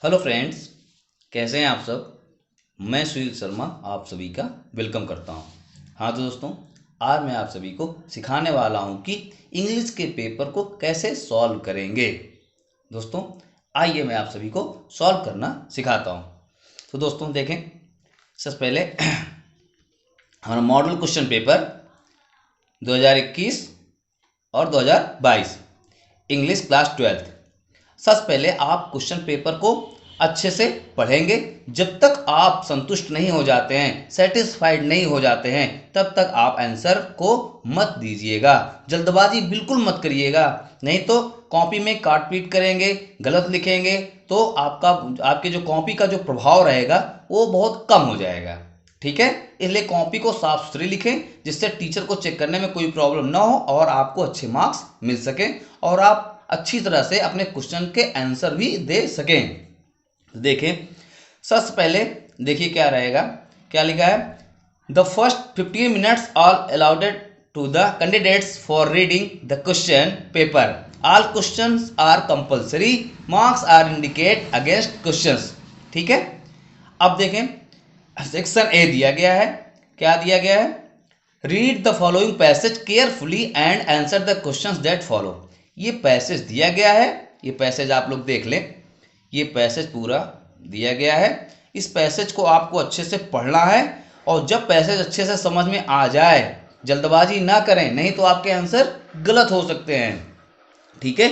Hello friends, कैसे हैं आप सब। मैं सुनील शर्मा आप सभी का वेलकम करता हूं। हाँ तो दोस्तों, आज मैं आप सभी को सिखाने वाला हूं कि इंग्लिश के पेपर को कैसे सॉल्व करेंगे। दोस्तों, आइए मैं आप सभी को सॉल्व करना सिखाता हूं। तो दोस्तों देखें, सबसे पहले हमारा मॉडल क्वेश्चन पेपर 2021 और 2022 इंग्लिश क्लास 12। सबसे पहले आप क्वेश्चन पेपर को अच्छे से पढ़ेंगे। जब तक आप संतुष्ट नहीं हो जाते हैं, सेटिस्फाइड नहीं हो जाते हैं, तब तक आप आंसर को मत दीजिएगा। जल्दबाजी बिल्कुल मत करिएगा, नहीं तो कॉपी में काट पीट करेंगे, गलत लिखेंगे तो आपके जो कॉपी का जो प्रभाव रहेगा वो बहुत कम हो जाएगा। ठीक है, इसलिए कॉपी को साफ सुथरी लिखें, जिससे टीचर को चेक करने में कोई प्रॉब्लम ना हो और आपको अच्छे मार्क्स मिल सके और आप अच्छी तरह से अपने क्वेश्चन के आंसर भी दे सकें। तो देखें, सबसे पहले देखिए क्या रहेगा, क्या लिखा है। The first 15 minutes are allowed to the candidates for reading the question paper. All questions are compulsory, marks are indicate against questions. ठीक है, अब देखें सेक्शन ए दिया गया है। क्या दिया गया है? Read the following passage carefully and answer the questions that follow. ये पैसेज दिया गया है, ये पैसेज आप लोग देख लें। ये पैसेज पूरा दिया गया है। इस पैसेज को आपको अच्छे से पढ़ना है और जब पैसेज अच्छे से समझ में आ जाए, जल्दबाजी ना करें, नहीं तो आपके आंसर गलत हो सकते हैं। ठीक है,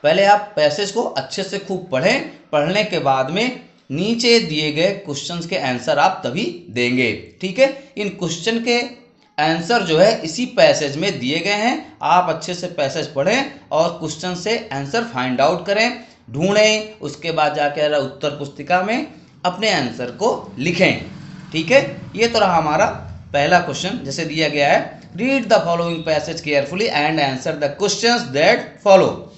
पहले आप पैसेज को अच्छे से खूब पढ़ें। पढ़ने के बाद में नीचे दिए गए क्वेश्चंस के आंसर आप तभी देंगे। ठीक है, इन क्वेश्चन के आंसर जो है इसी पैसेज में दिए गए हैं। आप अच्छे से पैसेज पढ़ें और क्वेश्चन से आंसर फाइंड आउट करें, ढूंढें, उसके बाद जाकर उत्तर पुस्तिका में अपने आंसर को लिखें। ठीक है, ये तो रहा हमारा पहला क्वेश्चन, जैसे दिया गया है read the following passage carefully and answer the questions that follow.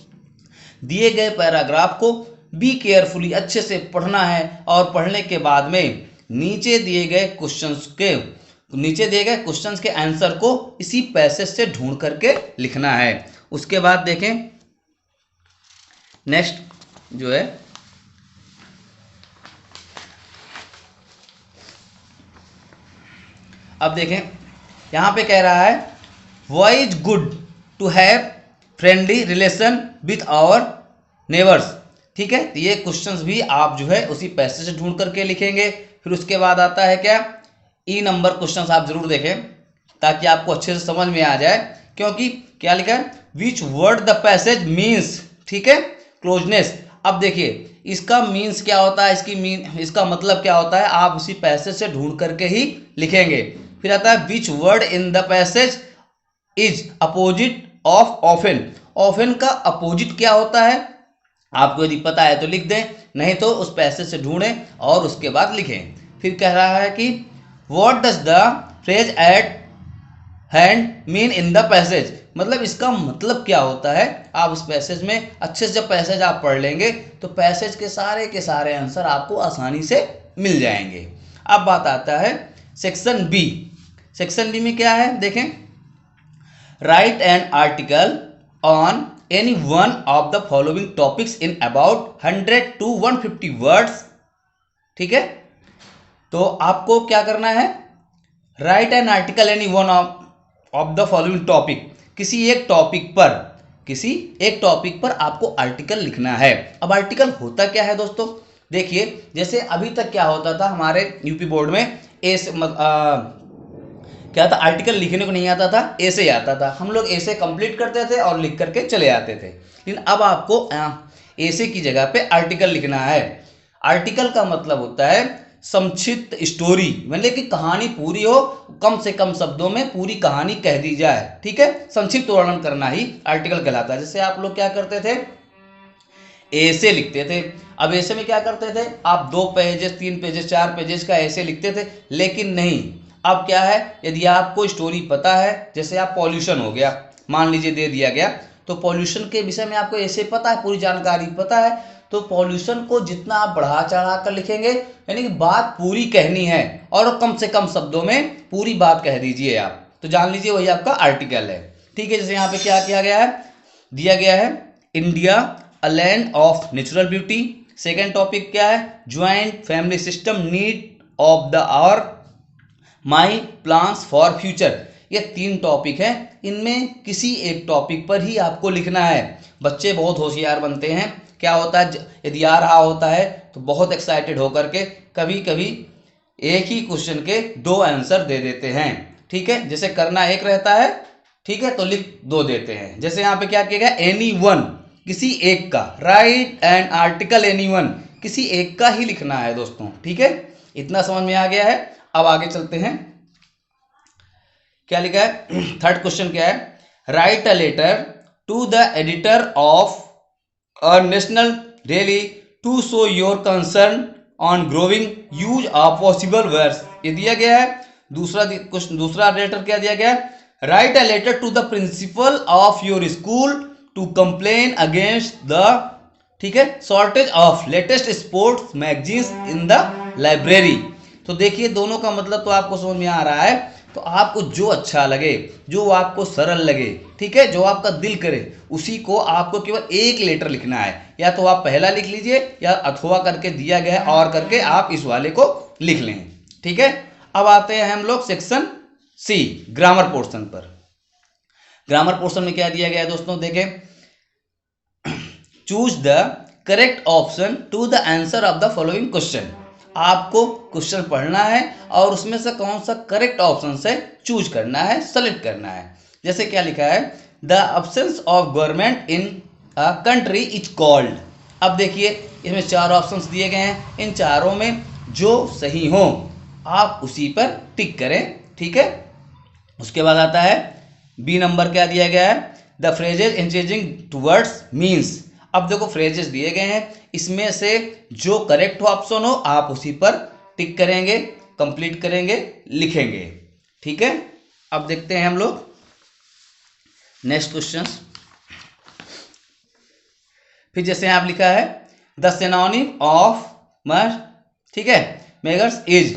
दिए गए पैराग्राफ को बी केयरफुली अच्छे से पढ़ना है और पढ़ने के बाद में नीचे दिए गए क्वेश्चंस के आंसर को इसी पैसेज से ढूंढ करके लिखना है। उसके बाद देखें नेक्स्ट जो है, अब देखें यहां पे कह रहा है why is good to have friendly relation with our neighbours. ठीक है, तो ये क्वेश्चंस भी आप जो है उसी पैसेज से ढूंढ करके लिखेंगे। फिर उसके बाद आता है क्या, ई नंबर क्वेश्चंस आप जरूर देखें ताकि आपको अच्छे से समझ में आ जाए। क्योंकि क्या लिखा है, which word the passage means. ठीक है, क्लोजनेस। अब देखिए इसका मीन्स क्या होता है, इसका मतलब क्या होता है, आप उसी पैसेज से ढूंढ करके ही लिखेंगे। फिर आता है which word in the passage is opposite of often. Often का अपोजिट क्या होता है, आपको यदि पता है तो लिख दें, नहीं तो उस पैसेज से ढूंढें और उसके बाद लिखें। फिर कह रहा है कि what does the phrase eight hand mean in the passage. मतलब इसका मतलब क्या होता है, आप उस पैसेज में अच्छे से जब पैसेज आप पढ़ लेंगे तो पैसेज के सारे आंसर आपको आसानी से मिल जाएंगे। अब बात आता है सेक्शन बी। सेक्शन बी में क्या है देखें, right an article on any one of the following topics in about 100 to 150 words. ठीक है, तो आपको क्या करना है, right an article any one of the following topic. किसी एक टॉपिक पर आपको आर्टिकल लिखना है। अब आर्टिकल होता क्या है दोस्तों, देखिए जैसे अभी तक क्या होता था हमारे यूपी बोर्ड में, क्या था, आर्टिकल लिखने को नहीं आता था, ऐसे ही आता था। हम लोग ऐसे कंप्लीट करते थे और लिख करके चले आते थे। लेकिन अब आपको ऐसे की जगह पे आर्टिकल लिखना है। आर्टिकल का मतलब होता है संक्षिप्त स्टोरी, मतलब कि कहानी पूरी हो, कम से कम शब्दों में पूरी कहानी कह दी जाए। ठीक है, संक्षिप्त वर्णन करना ही आर्टिकल कहलाता है। जैसे आप लोग क्या करते थे, ऐसे लिखते थे। अब ऐसे में क्या करते थे, आप 2 पेजेस 3 पेजेस 4 पेजेस का ऐसे लिखते थे। लेकिन नहीं, अब क्या है, यदि आपको स्टोरी पता है, जैसे आप पॉल्यूशन हो गया मान लीजिए दे दिया गया, तो पॉल्यूशन के विषय में आपको ऐसे पता है, पूरी जानकारी पता है, तो पॉल्यूशन को जितना आप बढ़ा चढ़ा कर लिखेंगे, यानी कि बात पूरी कहनी है और कम से कम शब्दों में पूरी बात कह दीजिए आप, तो जान लीजिए वही आपका आर्टिकल है। ठीक है, जैसे यहाँ पे क्या किया गया है, दिया गया है India a land of natural beauty, second topic क्या है, joint family system, need of the hour, my plans for future. ये 3 टॉपिक है, इनमें किसी एक टॉपिक पर ही आपको लिखना है। बच्चे बहुत होशियार बनते हैं, क्या होता है यदि आ रहा होता है तो बहुत एक्साइटेड होकर के कभी कभी एक ही क्वेश्चन के 2 आंसर दे देते हैं। ठीक है, जैसे करना एक रहता है, ठीक है, तो लिख 2 देते हैं। जैसे यहाँ पे क्या किया गया, एनी वन, किसी एक का, right an article any one, किसी एक का ही लिखना है दोस्तों। ठीक है, इतना समझ में आ गया है। अब आगे चलते हैं, क्या लिखा है, थर्ड क्वेश्चन क्या है, write a letter to the editor of a national daily to show your concern on growing use of possible words, ये दिया गया है। दूसरा लेटर क्या दिया गया है, write a letter to the principal of your school to complain against the, ठीक है, shortage of latest sports magazines in the library. तो देखिए दोनों का मतलब तो आपको समझ में आ रहा है। तो आपको जो अच्छा लगे, जो आपको सरल लगे, ठीक है, जो आपका दिल करे, उसी को आपको केवल एक लेटर लिखना है। या तो आप पहला लिख लीजिए या अथवा करके दिया गया और करके आप इस वाले को लिख लें। ठीक है, अब आते हैं हम लोग सेक्शन सी, ग्रामर पोर्शन पर। ग्रामर पोर्शन में क्या दिया गया है दोस्तों, देखें, choose the correct option to the answer of the following question. आपको क्वेश्चन पढ़ना है और उसमें से कौन सा करेक्ट ऑप्शन से चूज करना है, सेलेक्ट करना है। जैसे क्या लिखा है, the absence of government in a country is called. अब देखिए इसमें 4 ऑप्शंस दिए गए हैं, इन चारों में जो सही हो आप उसी पर टिक करें। ठीक है, उसके बाद आता है बी नंबर, क्या दिया गया है, द फ्रेजेज इंचेजिंग टूवर्ड्स मीन्स। अब देखो फ्रेजेस दिए गए हैं, इसमें से जो करेक्ट ऑप्शन हो आप उसी पर टिक करेंगे, कंप्लीट करेंगे, लिखेंगे। ठीक है, अब देखते हैं हम लोग नेक्स्ट क्वेश्चन। फिर जैसे आप लिखा है द सिनोनिम ऑफ मर, ठीक है, मेगर्स इज।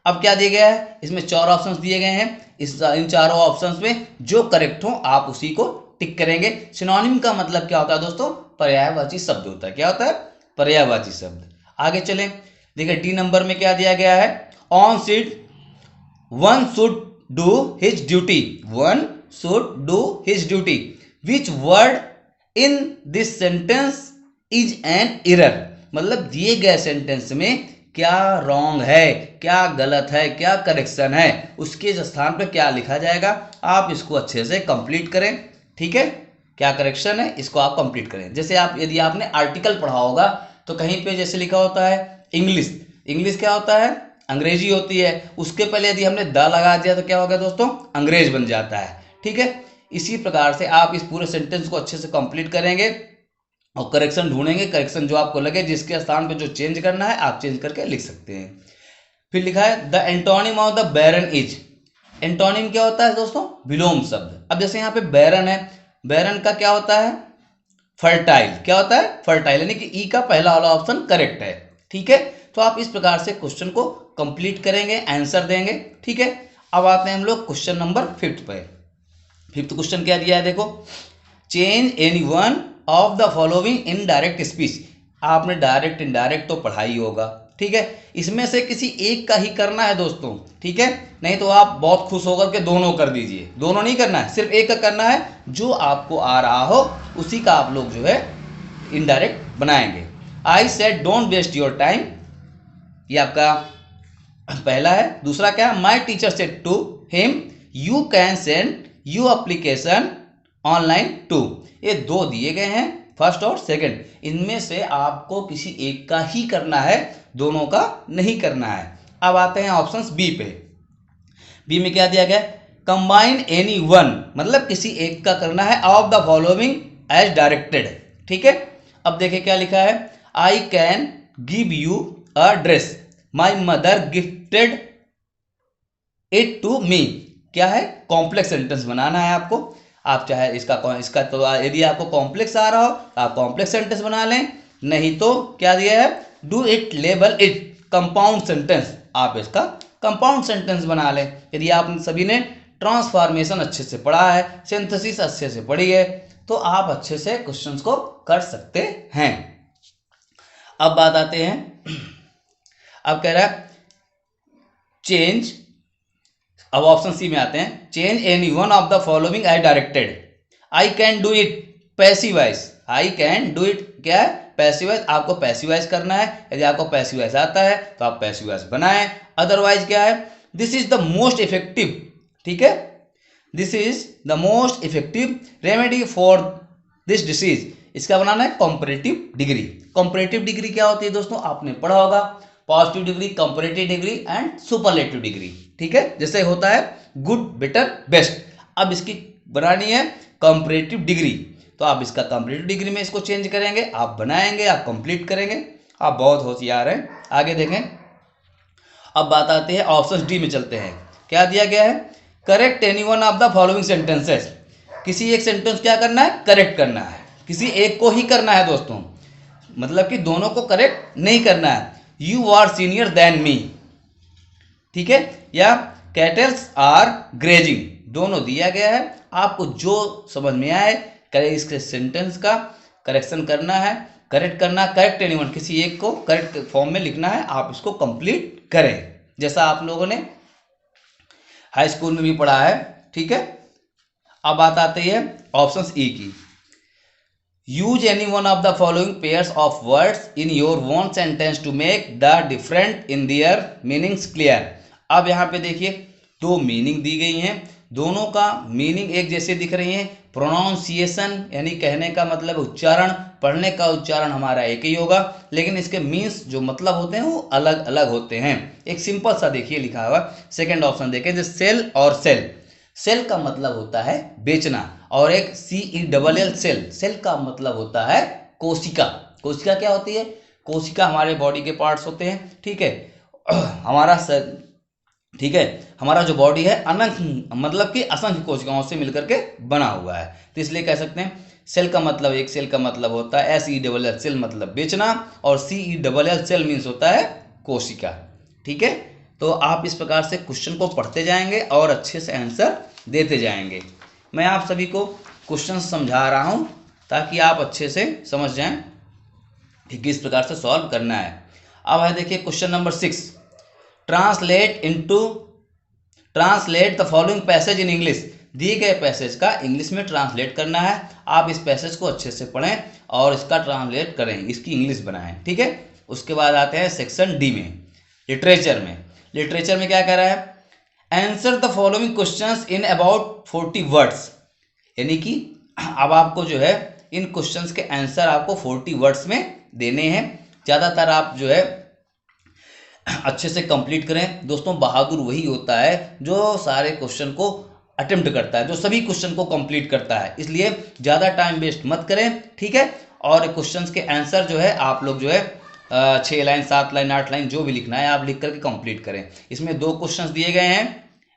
अब क्या दिया गया है, इसमें 4 ऑप्शंस दिए गए हैं, इन चारों ऑप्शंस में जो करेक्ट हो आप उसी को टिक करेंगे। सिनोनिम का मतलब क्या होता है दोस्तों, पर्यायवाची शब्द होता है। क्या होता है, पर्यायवाची शब्द। आगे चलें, देखिए डी नंबर में क्या दिया गया है, on seat one should do his duty, one should do his duty, which word in this sentence is an error. मतलब दिए गए सेंटेंस में क्या रॉन्ग है, क्या गलत है, क्या करेक्शन है, उसके स्थान पर क्या लिखा जाएगा, आप इसको अच्छे से कंप्लीट करें। ठीक है, क्या करेक्शन है इसको आप कंप्लीट करें। जैसे आप यदि आपने आर्टिकल पढ़ा होगा तो कहीं पे जैसे लिखा होता है इंग्लिश, इंग्लिश क्या होता है, अंग्रेजी होती है, उसके पहले यदि हमने द लगा दिया तो क्या होगा दोस्तों, अंग्रेज बन जाता है। ठीक है, इसी प्रकार से आप इस पूरे सेंटेंस को अच्छे से कंप्लीट करेंगे और करेक्शन ढूंढेंगे, करेक्शन जो आपको लगे, जिसके स्थान पे जो चेंज करना है आप चेंज करके लिख सकते हैं। फिर लिखा है the antonym of the barren is. Antonym क्या होता है दोस्तों, विलोम शब्द। अब जैसे यहाँ पे बैरन है, बैरन का क्या होता है, फर्टाइल। क्या होता है, फर्टाइल, यानी कि ई का पहला वाला ऑप्शन करेक्ट है। ठीक है, तो आप इस प्रकार से क्वेश्चन को कंप्लीट करेंगे, आंसर देंगे। ठीक है, अब आते हैं हम लोग क्वेश्चन नंबर 5 पे। 5th क्वेश्चन क्या दिया है, देखो, change any one of the following in direct speech. आपने डायरेक्ट इनडायरेक्ट तो पढ़ा ही होगा। ठीक है, इसमें से किसी एक का ही करना है दोस्तों। ठीक है, नहीं तो आप बहुत खुश होकर के दोनों कर दीजिए, दोनों नहीं करना है, सिर्फ एक का करना है। जो आपको आ रहा हो उसी का आप लोग जो है इनडायरेक्ट बनाएंगे। I said don't waste your time, ये आपका पहला है। दूसरा क्या है, my teacher said to him you can send you application online too. ये 2 दिए गए हैं, फर्स्ट और सेकंड। इनमें से आपको किसी एक का ही करना है, दोनों का नहीं करना है। अब आते हैं ऑप्शंस बी पे। बी में क्या दिया गया, कंबाइन एनी वन, मतलब किसी एक का करना है, of the following as directed. ठीक है, अब देखिए क्या लिखा है, I can give you a dress, my mother gifted it to me. क्या है, कॉम्प्लेक्स सेंटेंस बनाना है आपको। आप चाहे इसका तो यदि आपको कॉम्प्लेक्स आ रहा हो तो आप कॉम्प्लेक्स सेंटेंस बना लें, नहीं तो क्या दिया है, do it label it compound sentence, आप इसका कंपाउंड सेंटेंस बना लें। यदि आप सभी ने ट्रांसफॉर्मेशन अच्छे से पढ़ा है, सिंथेसिस अच्छे से पढ़ी है, तो आप अच्छे से क्वेश्चंस को कर सकते हैं। अब बात आते हैं, अब कह रहा है चेंज, अब ऑप्शन सी में आते हैं, change any one of the following I directed, I can do it passivise, I can do it क्या है, पैसिवाइज, आपको पैसिवाइज करना है, यदि आपको पैसिवाइज आता है तो आप पैसिवाइज बनाएं, अदरवाइज क्या है, this is the most effective, ठीक है, this is the most effective remedy for this disease, इसका बनाना है कंपैरेटिव डिग्री। कंपैरेटिव डिग्री क्या होती है दोस्तों, आपने पढ़ा होगा, positive degree, comparative degree and superlative degree, ठीक है, जैसे होता है गुड, बेटर, बेस्ट। अब इसकी बनानी है कंपैरेटिव डिग्री, तो आप इसका कंपैरेटिव डिग्री में इसको चेंज करेंगे, आप बनाएंगे, आप कंप्लीट करेंगे, आप बहुत होशियार हैं। आगे देखें, अब बात आती है ऑप्शन डी में चलते हैं, क्या दिया गया है, correct any one of the following sentences, किसी एक सेंटेंस क्या करना है, करेक्ट करना है, किसी एक को ही करना है दोस्तों, मतलब कि दोनों को करेक्ट नहीं करना है। You are senior than me, ठीक है, या कैटल्स आर ग्रेजिंग, दोनों दिया गया है, आपको जो समझ में आए इसके सेंटेंस का करेक्शन करना है, करेक्ट करना, करेक्ट एनीवन, किसी एक को करेक्ट फॉर्म में लिखना है, आप इसको कंप्लीट करें, जैसा आप लोगों ने हाई स्कूल में भी पढ़ा है, ठीक है। अब बात आती है ऑप्शन ई की, use any one of the following pairs of words in your one sentence to make the different in their meanings clear. अब यहाँ पे देखिए दो मीनिंग दी गई हैं, दोनों का मीनिंग एक जैसे दिख रही है, प्रोनाउंसिएशन यानी कहने का मतलब उच्चारण, पढ़ने का उच्चारण हमारा एक ही होगा, लेकिन इसके मीन्स जो मतलब होते हैं वो अलग अलग होते हैं। एक सिंपल सा देखिए लिखा हुआ, सेकंड ऑप्शन देखें, जैसे सेल और सेल, सेल का मतलब होता है बेचना, और एक CELL सेल, सेल का मतलब होता है कोशिका। कोशिका क्या होती है, कोशिका हमारे बॉडी के पार्ट्स होते हैं, ठीक है, हमारा ठीक है, हमारा जो बॉडी है अनंत मतलब कि असंख्य कोशिकाओं से मिलकर के बना हुआ है, तो इसलिए कह सकते हैं सेल का मतलब, एक सेल का मतलब होता है SELL सेल मतलब बेचना, और CELL सेल मीन्स होता है कोशिका, ठीक है। तो आप इस प्रकार से क्वेश्चन को पढ़ते जाएंगे और अच्छे से आंसर देते जाएंगे। मैं आप सभी को क्वेश्चन समझा रहा हूं ताकि आप अच्छे से समझ जाएं कि किस प्रकार से सॉल्व करना है। अब है देखिए question number 6, translate the following passage in English, दिए गए पैसेज का इंग्लिश में ट्रांसलेट करना है, आप इस पैसेज को अच्छे से पढ़ें और इसका ट्रांसलेट करें, इसकी इंग्लिश बनाएं, ठीक है। उसके बाद आते हैं सेक्शन डी में, लिटरेचर में। लिटरेचर में क्या कह रहा है, answer the following questions in about 40 words, यानी कि अब आपको जो है इन क्वेश्चंस के आंसर आपको 40 वर्ड्स में देने हैं। ज़्यादातर आप जो है अच्छे से कंप्लीट करें दोस्तों, बहादुर वही होता है जो सारे क्वेश्चन को अटेम्प्ट करता है, जो सभी क्वेश्चन को कंप्लीट करता है, इसलिए ज़्यादा टाइम वेस्ट मत करें, ठीक है। और क्वेश्चंस के आंसर जो है आप लोग जो है 6 लाइन 7 लाइन 8 लाइन जो भी लिखना है आप लिख करके कंप्लीट करें। इसमें 2 क्वेश्चंस दिए गए हैं,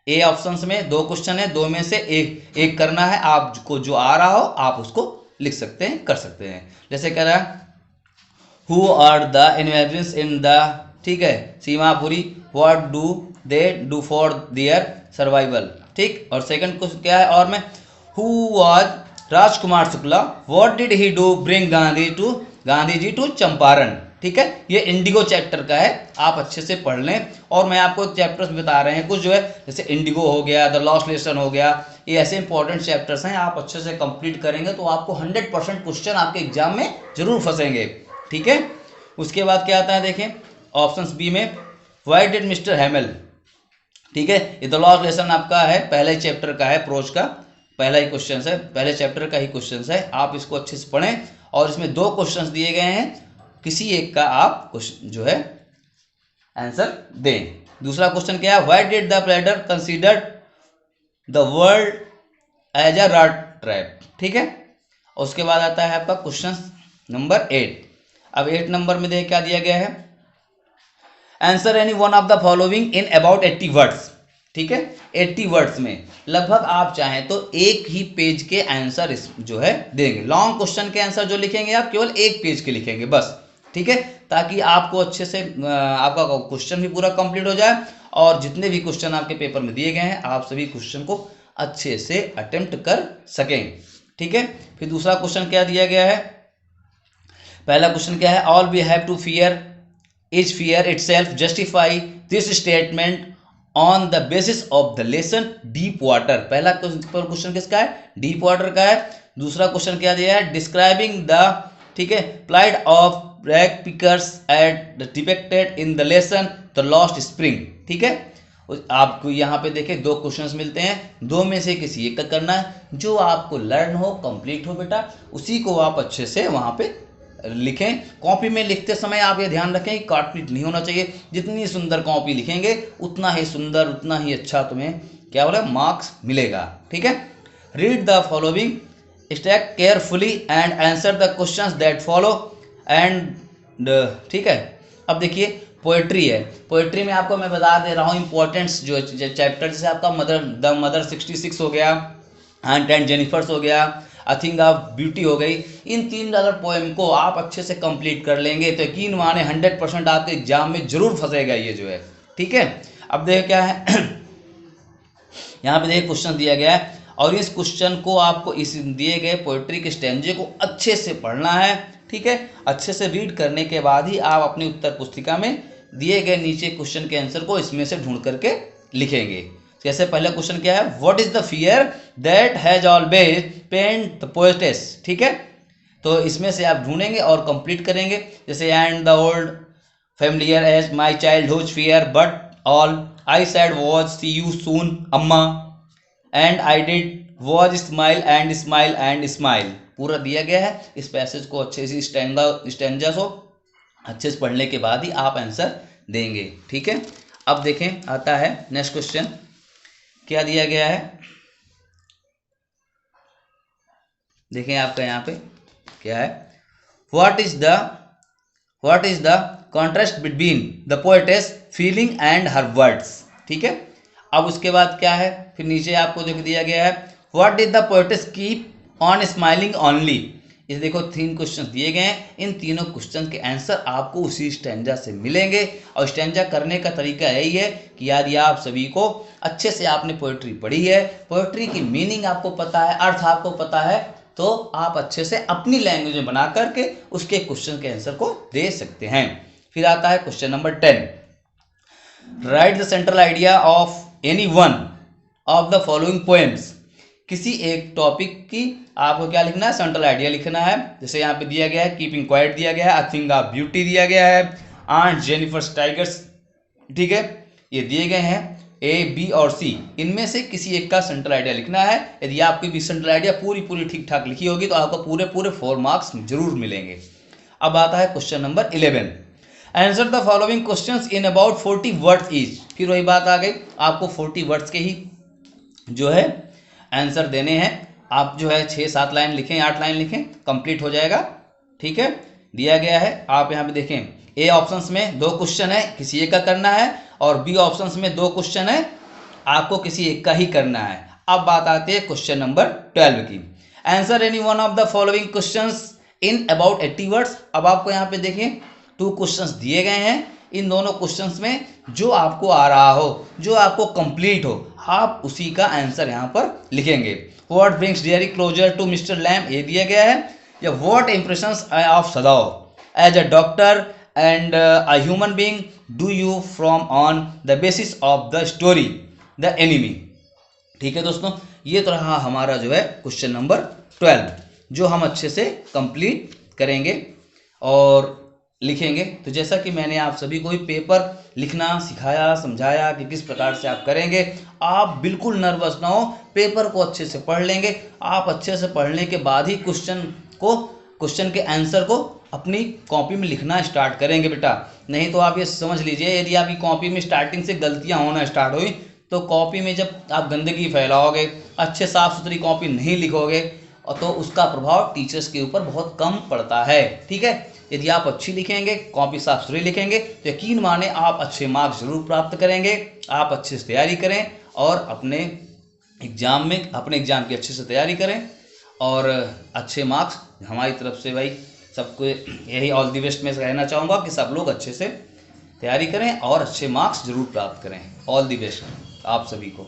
ए ऑप्शंस में 2 क्वेश्चन है, 2 में से एक करना है, आपको जो आ रहा हो आप उसको लिख सकते हैं, कर सकते हैं। जैसे कह रहा है who are the invasions in the, ठीक है, Seemapuri, what do they do for their survival, ठीक। और सेकंड क्वेश्चन क्या है, और में who was Rajkumar Shukla, what did he do bring Gandhi ji to Champaran, ठीक है। ये इंडिगो चैप्टर का है, आप अच्छे से पढ़ लें। और मैं आपको चैप्टर्स बता रहे हैं कुछ जो है, जैसे इंडिगो हो गया, द लॉस्ट लेसन हो गया, ये ऐसे इंपॉर्टेंट चैप्टर्स हैं, आप अच्छे से कंप्लीट करेंगे तो आपको 100% क्वेश्चन आपके एग्जाम में जरूर फंसेंगे, ठीक है। उसके बाद क्या आता है देखें ऑप्शन बी में, व्हाई डिड मिस्टर हैमेल, ठीक है, ये द लॉस्ट लेसन आपका है, पहले चैप्टर का है, प्रोज का पहला ही क्वेश्चन है, पहले चैप्टर का ही क्वेश्चन है, आप इसको अच्छे से पढ़ें। और इसमें 2 क्वेश्चन दिए गए हैं, किसी एक का आप जो है आंसर दें। दूसरा क्वेश्चन क्या है, why did the peddler consider the world as a rat trap, ठीक है। उसके बाद आता है आपका क्वेश्चन नंबर 8। अब 8 नंबर में देख क्या दिया गया है, answer any one of the following in about 80 words, ठीक है। 80 वर्ड्स में लगभग आप चाहें तो एक ही पेज के आंसर जो है देंगे, लॉन्ग क्वेश्चन के आंसर जो लिखेंगे आप केवल एक पेज के लिखेंगे बस, ठीक है, ताकि आपको अच्छे से आपका क्वेश्चन भी पूरा कंप्लीट हो जाए, और जितने भी क्वेश्चन आपके पेपर में दिए गए हैं आप सभी क्वेश्चन को अच्छे से अटेम्प्ट कर सकें, ठीक है। फिर दूसरा क्वेश्चन क्या दिया गया है, पहला क्वेश्चन क्या है, all we have to fear, is fear itself, justify this statement on the basis of the lesson deep water. पहला क्वेश्चन किसका है, डीप वाटर का है। दूसरा क्वेश्चन क्या दिया है, डिस्क्राइबिंग द, ठीक है, plight of rag pickers as depicted in the lesson the lost spring. ठीक है, आपको यहाँ पे देखें दो क्वेश्चंस मिलते हैं, दो में से किसी एक का करना है, जो आपको लर्न हो, कंप्लीट हो बेटा, उसी को आप अच्छे से वहाँ पे लिखें। कॉपी में लिखते समय आप ये ध्यान रखें कि काटपीट नहीं होना चाहिए। जितनी सुंदर कॉपी लिखेंगे उतना ही सुंदर, उतना ही अच्छा तुम्हें क्या बोला मार्क्स मिलेगा। ठीक है, read the following stake carefully and answer the questions that follow and, ठीक है। अब देखिए पोएट्री है, पोएट्री में आपको मैं बता दे रहा हूँ इंपॉर्टेंट्स जो चैप्टर, जैसे आपका द मदर 66 हो गया, एंड 10 जेनिफर्स हो गया, आई थिंक ऑफ ब्यूटी हो गई। इन 3 अगर पोएम को आप अच्छे से कंप्लीट कर लेंगे तो यकीन माने 100% आपके एग्जाम में जरूर फंसेगा ये जो है। ठीक है, अब देखिए क्या है यहाँ पे देखिए क्वेश्चन दिया गया है, और इस क्वेश्चन को आपको इस दिए गए पोएट्री के स्टैंजे को अच्छे से पढ़ना है। ठीक है, अच्छे से रीड करने के बाद ही आप अपनी उत्तर पुस्तिका में दिए गए नीचे क्वेश्चन के आंसर को इसमें से ढूंढ करके लिखेंगे। जैसे पहला क्वेश्चन क्या है, what is the fear that has always pained the poetess. ठीक है, तो इसमें से आप ढूंढेंगे और कंप्लीट करेंगे। जैसे and the old familiar ache my childhood fear but all I said was see you soon Amma, and I did was smile and smile and smile. पूरा दिया गया है। इस पैसेज को अच्छे से स्टैंजा को अच्छे से पढ़ने के बाद ही आप आंसर देंगे। ठीक है, अब देखें आता है नेक्स्ट क्वेश्चन, क्या दिया गया है, देखें आपका यहाँ पे क्या है, what is the contrast between the poetess feeling and her words. ठीक है, अब उसके बाद क्या है, फिर नीचे आपको देख दिया गया है, what did the poetess keep on smiling only. इस देखो 3 क्वेश्चन दिए गए हैं, इन तीनों क्वेश्चन के आंसर आपको उसी स्टैंजा से मिलेंगे। और स्टैंजा करने का तरीका यही है कि यदि आप सभी को अच्छे से आपने पोएट्री पढ़ी है, पोएट्री की मीनिंग आपको पता है, अर्थ आपको पता है, तो आप अच्छे से अपनी लैंग्वेज में बना करके उसके क्वेश्चन के आंसर को दे सकते हैं। फिर आता है question number 10, right the central idea of any one of the following poems. किसी एक टॉपिक की आपको क्या लिखना है, सेंट्रल आइडिया लिखना है। जैसे यहाँ पे दिया गया है कीपिंग क्वाइट दिया गया है, आई थिंक ऑफ ब्यूटी दिया गया है, आंट जेनिफर टाइगर्स। ठीक है, ये दिए गए हैं ए बी और सी, इनमें से किसी एक का सेंट्रल आइडिया लिखना है। यदि आपकी भी सेंट्रल आइडिया पूरी ठीक ठाक लिखी होगी तो आपको पूरे 4 मार्क्स जरूर मिलेंगे। अब आता है question number 11, answer the following questions in about 40 words each. फिर वही बात आ गई, आपको 40 वर्ड्स के ही जो है आंसर देने हैं। आप जो है 6-7 लाइन लिखें, 8 लाइन लिखें, कंप्लीट हो जाएगा। ठीक है, दिया गया है, आप यहाँ पे देखें ए ऑप्शंस में 2 क्वेश्चन है, किसी एक का करना है, और बी ऑप्शंस में 2 क्वेश्चन है, आपको किसी एक का ही करना है। अब बात आती है क्वेश्चन नंबर 12 की, answer any one of the following questions in about 80 words. अब आपको यहाँ पे देखें 2 क्वेश्चंस दिए गए हैं, इन दोनों क्वेश्चंस में जो आपको आ रहा हो, जो आपको कंप्लीट हो, आप उसी का आंसर यहाँ पर लिखेंगे। What brings Derry closer to Mr Lamb, ये दिया गया है, या what impressions of Sadao as a doctor and a human being do you from on the basis of the story the enemy. ठीक है दोस्तों, ये तो रहा हमारा जो है क्वेश्चन नंबर 12, जो हम अच्छे से कंप्लीट करेंगे और लिखेंगे। तो जैसा कि मैंने आप सभी को ही पेपर लिखना सिखाया, समझाया कि किस प्रकार से आप करेंगे, आप बिल्कुल नर्वस ना हो, पेपर को अच्छे से पढ़ लेंगे। आप अच्छे से पढ़ने के बाद ही क्वेश्चन के आंसर को अपनी कॉपी में लिखना स्टार्ट करेंगे बेटा। नहीं तो आप ये समझ लीजिए, यदि आपकी कॉपी में स्टार्टिंग से गलतियां होना स्टार्ट हुई तो कॉपी में जब आप गंदगी फैलाओगे, अच्छे साफ सुथरी कॉपी नहीं लिखोगे, तो उसका प्रभाव टीचर्स के ऊपर बहुत कम पड़ता है। ठीक है, यदि आप अच्छी लिखेंगे, कॉपी साफ सुथरी लिखेंगे, तो यकीन माने आप अच्छे मार्क्स जरूर प्राप्त करेंगे। आप अच्छे से तैयारी करें और अपने एग्जाम की अच्छे से तैयारी करें और अच्छे मार्क्स हमारी तरफ से भाई सबको यही ऑल दी बेस्ट में कहना चाहूँगा कि सब लोग अच्छे से तैयारी करें और अच्छे मार्क्स जरूर प्राप्त करें। ऑल दी बेस्ट आप सभी को।